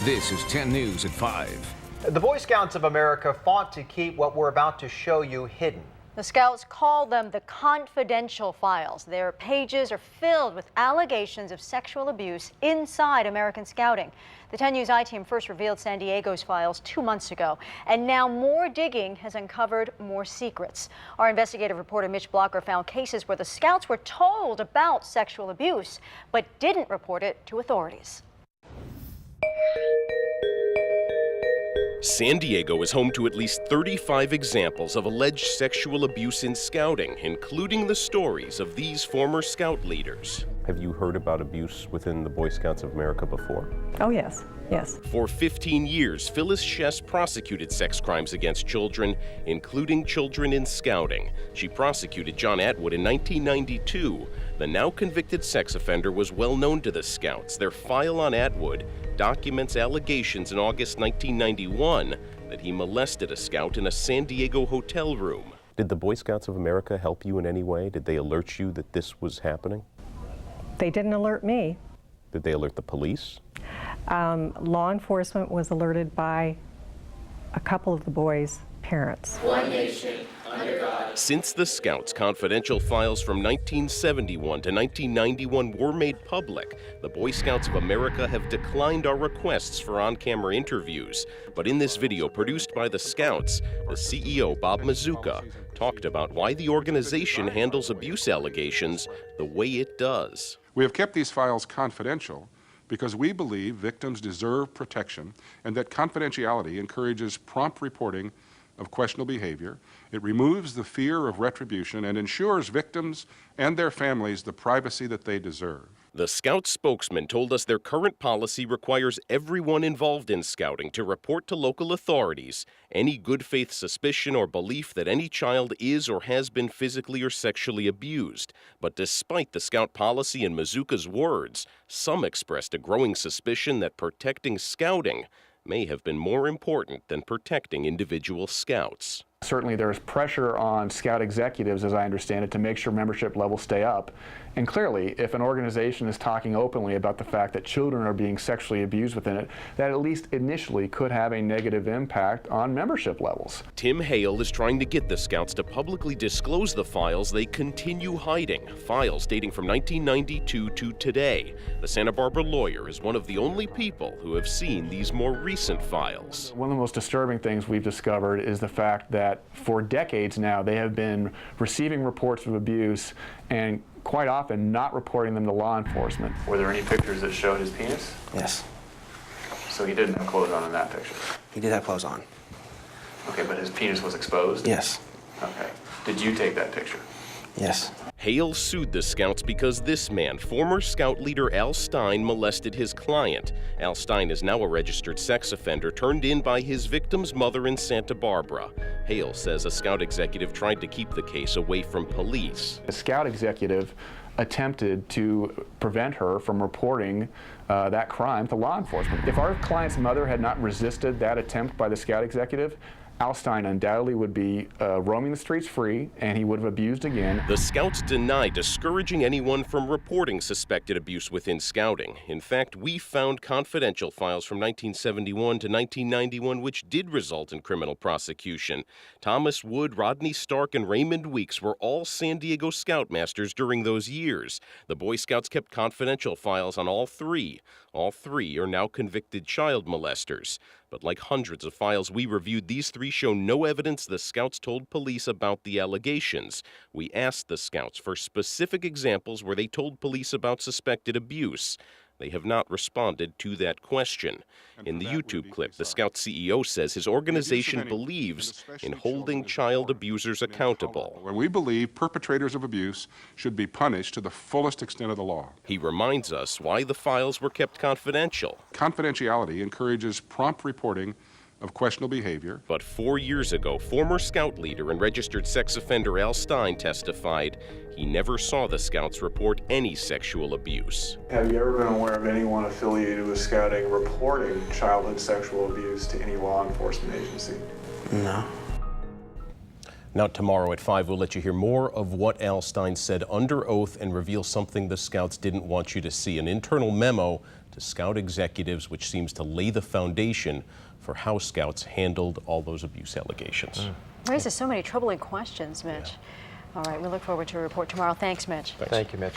This is 10 News at 5. The Boy Scouts of America fought to keep what we're about to show you hidden. The Scouts call them the confidential files. Their pages are filled with allegations of sexual abuse inside American Scouting. The 10 News I-Team first revealed San Diego's files 2 months ago, and now more digging has uncovered more secrets. Our investigative reporter Mitch Blocker found cases where the Scouts were told about sexual abuse, but didn't report it to authorities. San Diego is home to at least 35 examples of alleged sexual abuse in Scouting, including the stories of these former Scout leaders. Have you heard about abuse within the Boy Scouts of America before? Oh, yes. Yes. For 15 years, Phyllis Chess prosecuted sex crimes against children, including children in Scouting. She prosecuted John Atwood in 1992. The now convicted sex offender was well known to the Scouts. Their file on Atwood documents allegations in August 1991 that he molested a Scout in a San Diego hotel room. Did the Boy Scouts of America help you in any way? Did they alert you that this was happening? They didn't alert me. Did they alert the police? Law enforcement was alerted by a couple of the boys' parents. One nation, under God. Since the Scouts' confidential files from 1971 to 1991 were made public, the Boy Scouts of America have declined our requests for on-camera interviews. But in this video produced by the Scouts, the CEO, Bob Mazuka, talked about why the organization handles abuse allegations the way it does. We have kept these files confidential because we believe victims deserve protection and that confidentiality encourages prompt reporting of questionable behavior. It removes the fear of retribution and ensures victims and their families the privacy that they deserve. The Scout spokesman told us their current policy requires everyone involved in Scouting to report to local authorities any good faith suspicion or belief that any child is or has been physically or sexually abused. But despite the Scout policy and Mazuka's words, some expressed a growing suspicion that protecting Scouting may have been more important than protecting individual Scouts. Certainly there's pressure on Scout executives, as I understand it, to make sure membership levels stay up. And clearly, if an organization is talking openly about the fact that children are being sexually abused within it, that at least initially could have a negative impact on membership levels. Tim Hale is trying to get the Scouts to publicly disclose the files they continue hiding, files dating from 1992 to today. The Santa Barbara lawyer is one of the only people who have seen these more recent files. One of the most disturbing things we've discovered is the fact that for decades now they have been receiving reports of abuse and quite often not reporting them to law enforcement. Were there any pictures that showed his penis? Yes. So he didn't have clothes on in that picture? He did have clothes on. Okay, but his penis was exposed? Yes. Okay. Did you take that picture? Yes. Hale sued the Scouts because this man, former Scout leader Al Stein, molested his client. Al Stein is now a registered sex offender turned in by his victim's mother in Santa Barbara. Hale says a Scout executive tried to keep the case away from police. A Scout executive attempted to prevent her from reporting that crime to law enforcement. If our client's mother had not resisted that attempt by the Scout executive, Al Stein undoubtedly would be roaming the streets free, and he would have abused again. The Scouts deny discouraging anyone from reporting suspected abuse within Scouting. In fact, we found confidential files from 1971 to 1991 which did result in criminal prosecution. Thomas Wood, Rodney Stark, and Raymond Weeks were all San Diego Scoutmasters during those years. The Boy Scouts kept confidential files on all three. All three are now convicted child molesters. But like hundreds of files we reviewed, these three show no evidence the Scouts told police about the allegations. We asked the Scouts for specific examples where they told police about suspected abuse. They have not responded to that question. In the YouTube clip, the Scout CEO says his organization believes in holding child abusers accountable. When we believe perpetrators of abuse should be punished to the fullest extent of the law. He reminds us why the files were kept confidential. Confidentiality encourages prompt reporting of questionable behavior. But 4 years ago, former Scout leader and registered sex offender Al Stein testified he never saw the Scouts report any sexual abuse. Have you ever been aware of anyone affiliated with Scouting reporting childhood sexual abuse to any law enforcement agency? No. Now tomorrow at 5, we'll let you hear more of what Al Stein said under oath and reveal something the Scouts didn't want you to see, an internal memo to Scout executives which seems to lay the foundation for how Scouts handled all those abuse allegations. Raises so many troubling questions, Mitch. All right, we look forward to a report tomorrow. Thanks, Mitch. Thank you, Mitch.